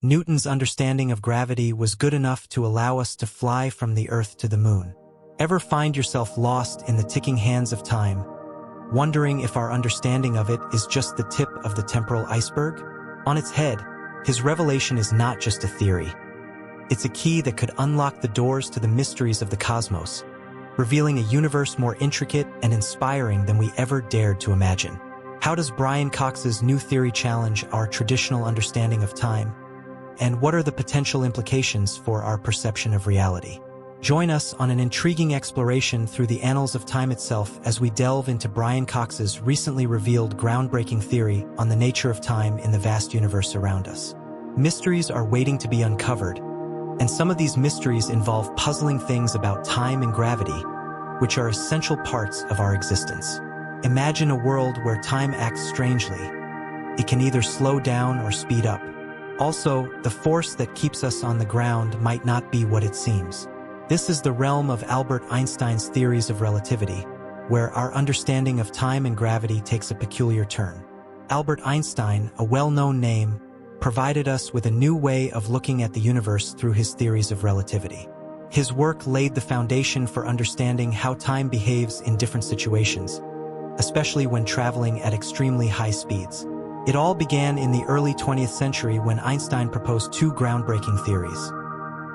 Newton's understanding of gravity was good enough to allow us to fly from the Earth to the Moon. Ever find yourself lost in the ticking hands of time, wondering if our understanding of it is just the tip of the temporal iceberg? On its head, his revelation is not just a theory. It's a key that could unlock the doors to the mysteries of the cosmos, revealing a universe more intricate and inspiring than we ever dared to imagine. How does Brian Cox's new theory challenge our traditional understanding of time? And what are the potential implications for our perception of reality? Join us on an intriguing exploration through the annals of time itself as we delve into Brian Cox's recently revealed groundbreaking theory on the nature of time in the vast universe around us. Mysteries are waiting to be uncovered, and some of these mysteries involve puzzling things about time and gravity, which are essential parts of our existence. Imagine a world where time acts strangely. It can either slow down or speed up. Also, the force that keeps us on the ground might not be what it seems. This is the realm of Albert Einstein's theories of relativity, where our understanding of time and gravity takes a peculiar turn. Albert Einstein, a well-known name, provided us with a new way of looking at the universe through his theories of relativity. His work laid the foundation for understanding how time behaves in different situations, especially when traveling at extremely high speeds. It all began in the early 20th century when Einstein proposed two groundbreaking theories: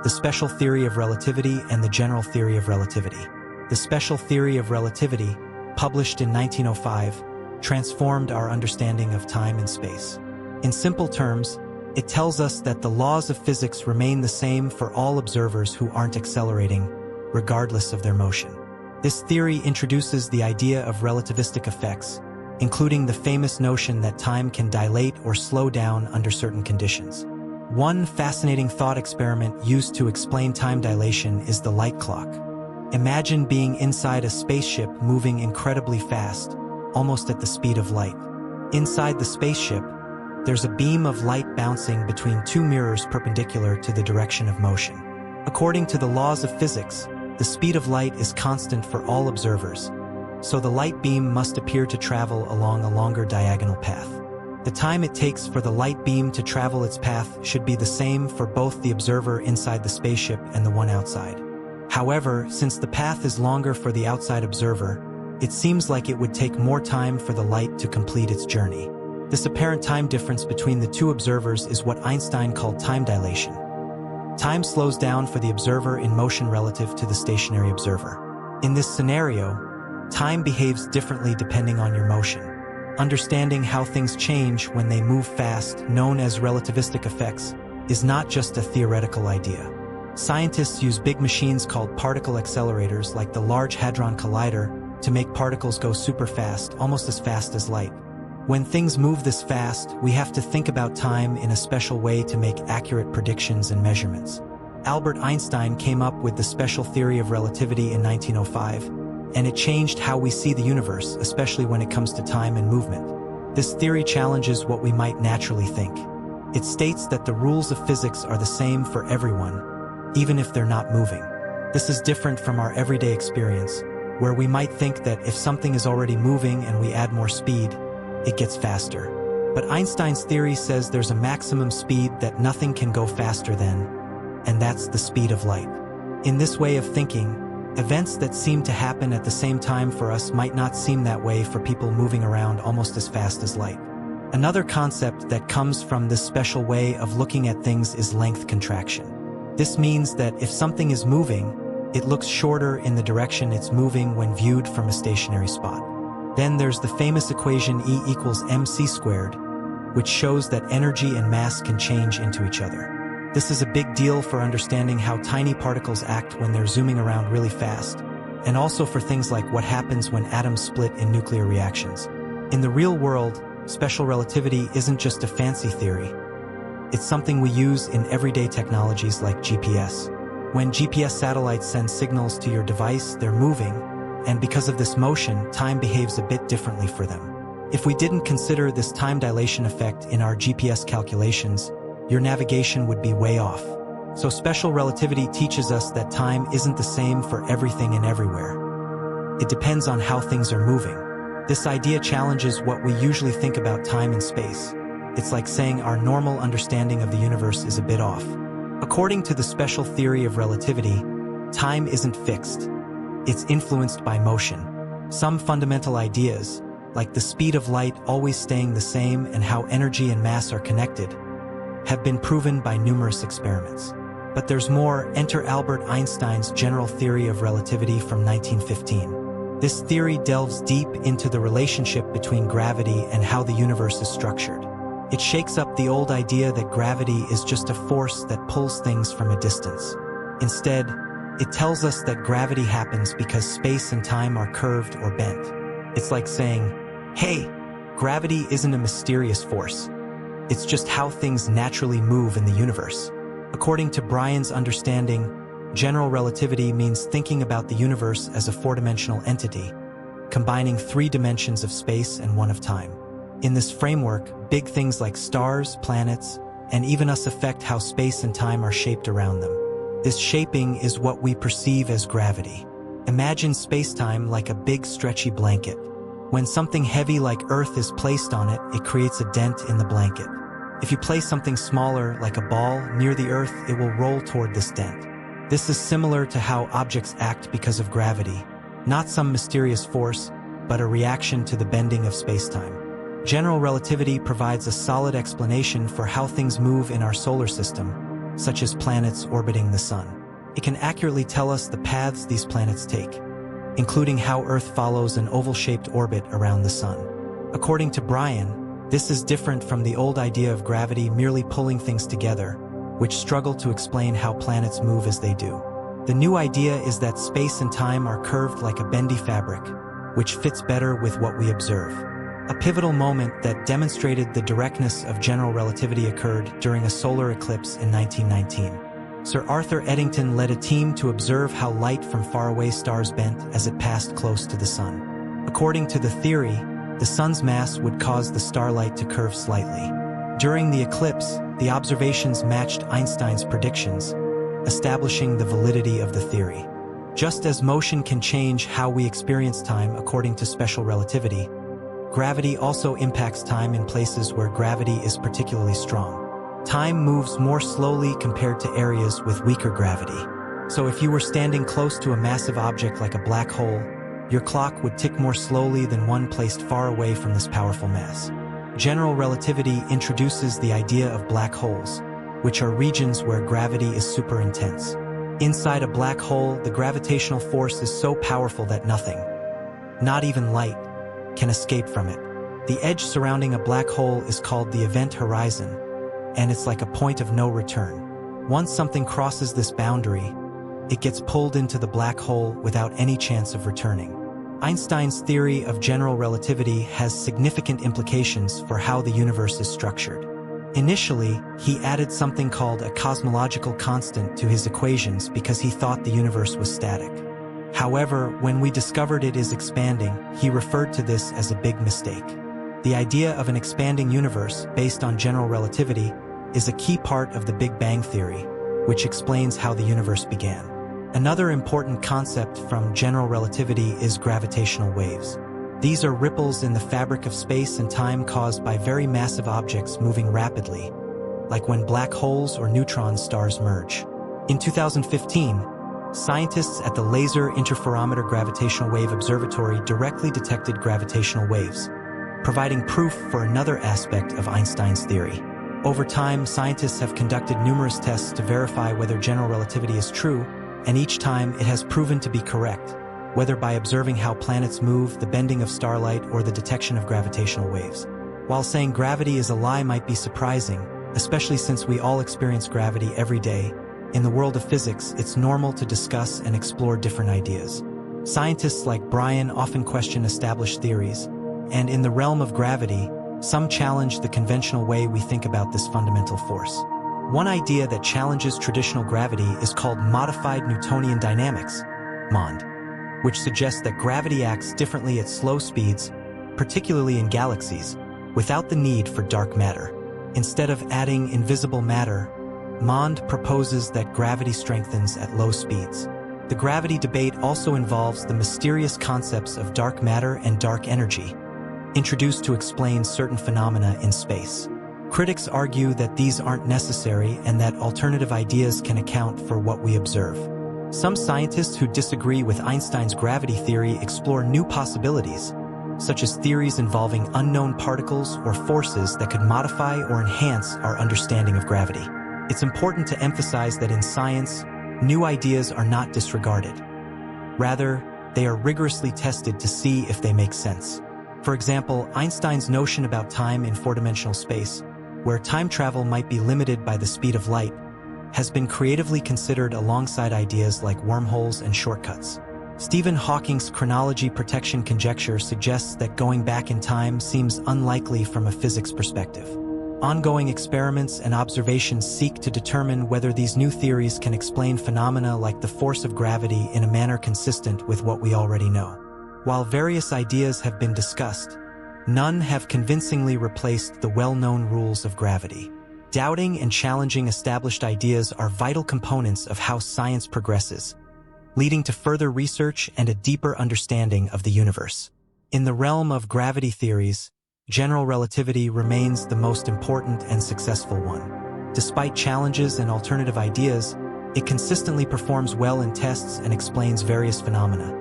the special theory of relativity and the general theory of relativity. The special theory of relativity, published in 1905, transformed our understanding of time and space. In simple terms, it tells us that the laws of physics remain the same for all observers who aren't accelerating, regardless of their motion. This theory introduces the idea of relativistic effects, including the famous notion that time can dilate or slow down under certain conditions. One fascinating thought experiment used to explain time dilation is the light clock. Imagine being inside a spaceship moving incredibly fast, almost at the speed of light. Inside the spaceship, there's a beam of light bouncing between two mirrors perpendicular to the direction of motion. According to the laws of physics, the speed of light is constant for all observers, so the light beam must appear to travel along a longer diagonal path. The time it takes for the light beam to travel its path should be the same for both the observer inside the spaceship and the one outside. However, since the path is longer for the outside observer, it seems like it would take more time for the light to complete its journey. This apparent time difference between the two observers is what Einstein called time dilation. Time slows down for the observer in motion relative to the stationary observer. In this scenario, time behaves differently depending on your motion. Understanding how things change when they move fast, known as relativistic effects, is not just a theoretical idea. Scientists use big machines called particle accelerators like the Large Hadron Collider to make particles go super fast, almost as fast as light. When things move this fast, we have to think about time in a special way to make accurate predictions and measurements. Albert Einstein came up with the special theory of relativity in 1905, and it changed how we see the universe, especially when it comes to time and movement. This theory challenges what we might naturally think. It states that the rules of physics are the same for everyone, even if they're not moving. This is different from our everyday experience, where we might think that if something is already moving and we add more speed, it gets faster. But Einstein's theory says there's a maximum speed that nothing can go faster than, and that's the speed of light. In this way of thinking, events that seem to happen at the same time for us might not seem that way for people moving around almost as fast as light. Another concept that comes from this special way of looking at things is length contraction. This means that if something is moving, it looks shorter in the direction it's moving when viewed from a stationary spot. Then there's the famous equation E equals mc squared, which shows that energy and mass can change into each other. This is a big deal for understanding how tiny particles act when they're zooming around really fast, and also for things like what happens when atoms split in nuclear reactions. In the real world, special relativity isn't just a fancy theory. It's something we use in everyday technologies like GPS. When GPS satellites send signals to your device, they're moving, and because of this motion, time behaves a bit differently for them. If we didn't consider this time dilation effect in our GPS calculations, your navigation would be way off. So special relativity teaches us that time isn't the same for everything and everywhere. It depends on how things are moving. This idea challenges what we usually think about time and space. it's like saying our normal understanding of the universe is a bit off. According to the special theory of relativity, time isn't fixed. It's influenced by motion. Some fundamental ideas, like the speed of light always staying the same and how energy and mass are connected, have been proven by numerous experiments. But there's more. Enter Albert Einstein's general theory of relativity from 1915. This theory delves deep into the relationship between gravity and how the universe is structured. It shakes up the old idea that gravity is just a force that pulls things from a distance. Instead, it tells us that gravity happens because space and time are curved or bent. It's like saying, hey, gravity isn't a mysterious force. It's just how things naturally move in the universe. According to Brian's understanding, general relativity means thinking about the universe as a four-dimensional entity, combining 3 dimensions of space and 1 of time. In this framework, big things like stars, planets, and even us affect how space and time are shaped around them. This shaping is what we perceive as gravity. Imagine space-time like a big stretchy blanket. When something heavy like Earth is placed on it, it creates a dent in the blanket. If you place something smaller, like a ball, near the Earth, it will roll toward this dent. This is similar to how objects act because of gravity, not some mysterious force, but a reaction to the bending of space-time. General relativity provides a solid explanation for how things move in our solar system, such as planets orbiting the Sun. It can accurately tell us the paths these planets take, including how Earth follows an oval-shaped orbit around the Sun. According to Brian, this is different from the old idea of gravity merely pulling things together, which struggled to explain how planets move as they do. The new idea is that space and time are curved like a bendy fabric, which fits better with what we observe. A pivotal moment that demonstrated the directness of general relativity occurred during a solar eclipse in 1919. Sir Arthur Eddington led a team to observe how light from faraway stars bent as it passed close to the Sun. According to the theory, the Sun's mass would cause the starlight to curve slightly. During the eclipse, the observations matched Einstein's predictions, establishing the validity of the theory. Just as motion can change how we experience time according to special relativity, gravity also impacts time in places where gravity is particularly strong. Time moves more slowly compared to areas with weaker gravity. So if you were standing close to a massive object like a black hole, your clock would tick more slowly than one placed far away from this powerful mass. General relativity introduces the idea of black holes, which are regions where gravity is super intense. Inside a black hole, the gravitational force is so powerful that nothing, not even light, can escape from it. The edge surrounding a black hole is called the event horizon, and it's like a point of no return. Once something crosses this boundary, it gets pulled into the black hole without any chance of returning. Einstein's theory of general relativity has significant implications for how the universe is structured. Initially, he added something called a cosmological constant to his equations because he thought the universe was static. However, when we discovered it is expanding, he referred to this as a big mistake. The idea of an expanding universe based on general relativity is a key part of the Big Bang theory, which explains how the universe began. Another important concept from general relativity is gravitational waves. These are ripples in the fabric of space and time caused by very massive objects moving rapidly, like when black holes or neutron stars merge. In 2015, scientists at the Laser Interferometer Gravitational Wave Observatory directly detected gravitational waves, providing proof for another aspect of Einstein's theory. Over time, scientists have conducted numerous tests to verify whether general relativity is true, and each time it has proven to be correct, whether by observing how planets move, the bending of starlight, or the detection of gravitational waves. While saying gravity is a lie might be surprising, especially since we all experience gravity every day, in the world of physics, it's normal to discuss and explore different ideas. Scientists like Brian often question established theories, and in the realm of gravity, some challenge the conventional way we think about this fundamental force. One idea that challenges traditional gravity is called modified Newtonian dynamics, MOND, which suggests that gravity acts differently at slow speeds, particularly in galaxies, without the need for dark matter. Instead of adding invisible matter, MOND proposes that gravity strengthens at low speeds. The gravity debate also involves the mysterious concepts of dark matter and dark energy, introduced to explain certain phenomena in space. Critics argue that these aren't necessary and that alternative ideas can account for what we observe. Some scientists who disagree with Einstein's gravity theory explore new possibilities, such as theories involving unknown particles or forces that could modify or enhance our understanding of gravity. It's important to emphasize that in science, new ideas are not disregarded. Rather, they are rigorously tested to see if they make sense. For example, Einstein's notion about time in four-dimensional space, where time travel might be limited by the speed of light, has been creatively considered alongside ideas like wormholes and shortcuts. Stephen Hawking's chronology protection conjecture suggests that going back in time seems unlikely from a physics perspective. Ongoing experiments and observations seek to determine whether these new theories can explain phenomena like the force of gravity in a manner consistent with what we already know. While various ideas have been discussed, none have convincingly replaced the well-known rules of gravity. Doubting and challenging established ideas are vital components of how science progresses, leading to further research and a deeper understanding of the universe. In the realm of gravity theories, general relativity remains the most important and successful one. Despite challenges and alternative ideas, it consistently performs well in tests and explains various phenomena,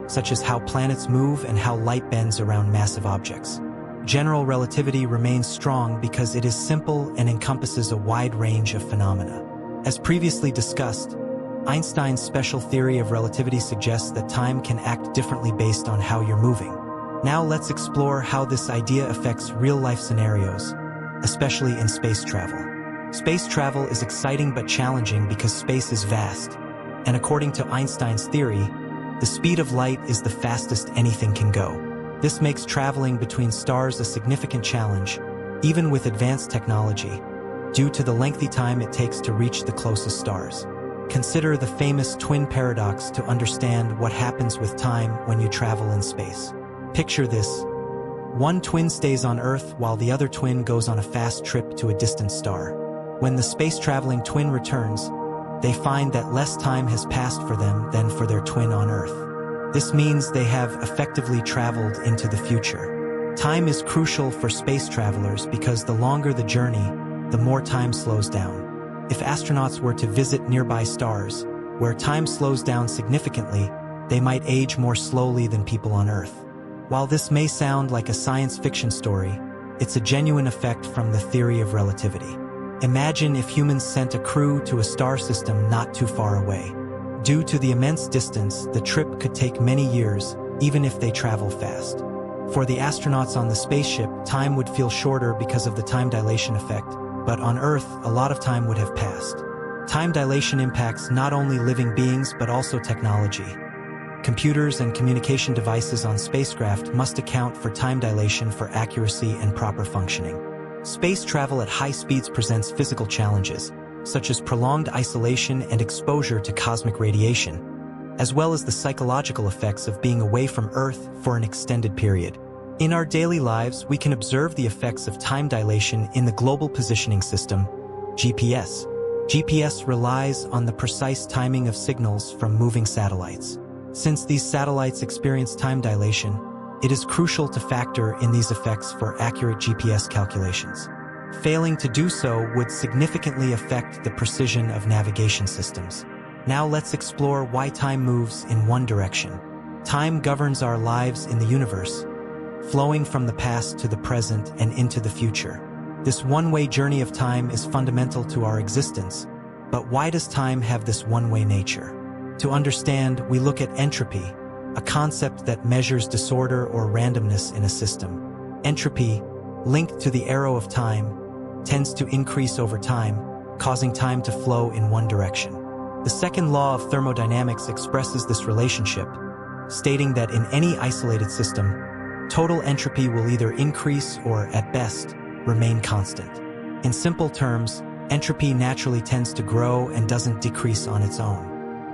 such as how planets move and how light bends around massive objects. General relativity remains strong because it is simple and encompasses a wide range of phenomena. As previously discussed, Einstein's special theory of relativity suggests that time can act differently based on how you're moving. Now let's explore how this idea affects real-life scenarios, especially in space travel. Space travel is exciting but challenging because space is vast, and according to Einstein's theory, the speed of light is the fastest anything can go. This makes traveling between stars a significant challenge, even with advanced technology, due to the lengthy time it takes to reach the closest stars. Consider the famous twin paradox to understand what happens with time when you travel in space. Picture this. One twin stays on Earth while the other twin goes on a fast trip to a distant star. When the space-traveling twin returns, they find that less time has passed for them than for their twin on Earth. This means they have effectively traveled into the future. Time is crucial for space travelers because the longer the journey, the more time slows down. If astronauts were to visit nearby stars, where time slows down significantly, they might age more slowly than people on Earth. While this may sound like a science fiction story, it's a genuine effect from the theory of relativity. Imagine if humans sent a crew to a star system not too far away. Due to the immense distance, the trip could take many years, even if they travel fast. For the astronauts on the spaceship, time would feel shorter because of the time dilation effect, but on Earth, a lot of time would have passed. Time dilation impacts not only living beings but also technology. Computers and communication devices on spacecraft must account for time dilation for accuracy and proper functioning. Space travel at high speeds presents physical challenges, such as prolonged isolation and exposure to cosmic radiation, as well as the psychological effects of being away from Earth for an extended period. In our daily lives, we can observe the effects of time dilation in the Global Positioning System, GPS. GPS relies on the precise timing of signals from moving satellites. Since these satellites experience time dilation, it is crucial to factor in these effects for accurate GPS calculations. Failing to do so would significantly affect the precision of navigation systems. Now let's explore why time moves in one direction. Time governs our lives in the universe, flowing from the past to the present and into the future. This one-way journey of time is fundamental to our existence, but why does time have this one-way nature? To understand, we look at entropy, a concept that measures disorder or randomness in a system. Entropy, linked to the arrow of time, tends to increase over time, causing time to flow in one direction. The second law of thermodynamics expresses this relationship, stating that in any isolated system, total entropy will either increase or, at best, remain constant. In simple terms, entropy naturally tends to grow and doesn't decrease on its own.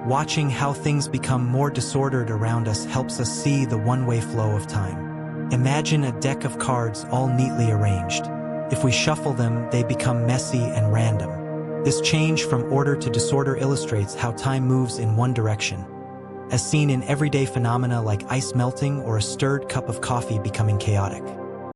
Watching how things become more disordered around us helps us see the one-way flow of time. Imagine a deck of cards all neatly arranged. If we shuffle them, they become messy and random. This change from order to disorder illustrates how time moves in one direction, as seen in everyday phenomena like ice melting or a stirred cup of coffee becoming chaotic.